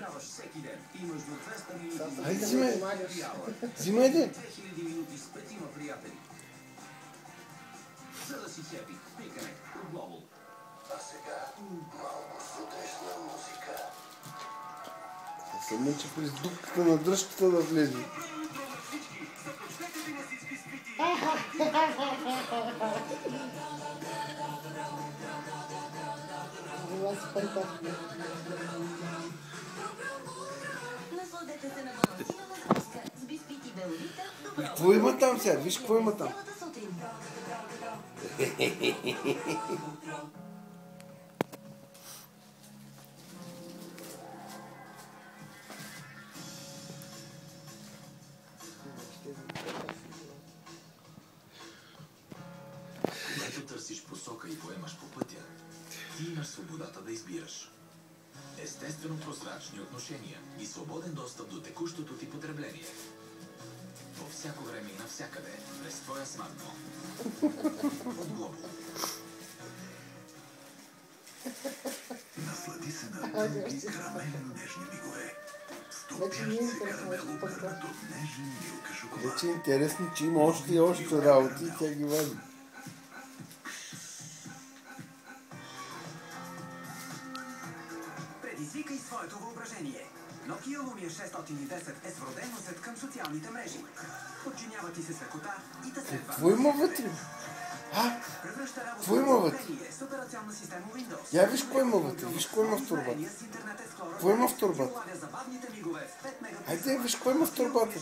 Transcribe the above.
Наблюдаваш всеки ден. Имаш до 200 минути. Хайде, взимай един. 2000 минути с петима приятели. За да си хепи. Пикане от Global. А сега малко сутрешна музика. Се мъча през дупката на дръжката да влезе. Насладете се на балансирана закуска с бисквити Беловита. Какво има там сега? Виж какво има там. Цялата сутрин. Когато търсиш посока и поемаш по пътя, ти имаш свободата да избираш. Естествено прозрачни отношения и свободен достъп до текущото ти потребление. По всяко време и навсякъде, през твоя смартфон. От Global. Наслади се на тънки карамелно нежни мигове. Стопящ се карамело гърнат от нежен милка шоколад. Вече е интересно, че има още и още работи и тя ги вади. Предизвикай своето въображение. Nokia Lumia 610 е с вроден усет към социалните мрежи. Подчинява ти се с лекота и те следва. Какво има вътре? Превръща Какво има вътре? работа с операционна система Windows. Я виж какво има вътре, виж какво има в турбата. Какво има в турбата? Хайде, виж какво има в турбата.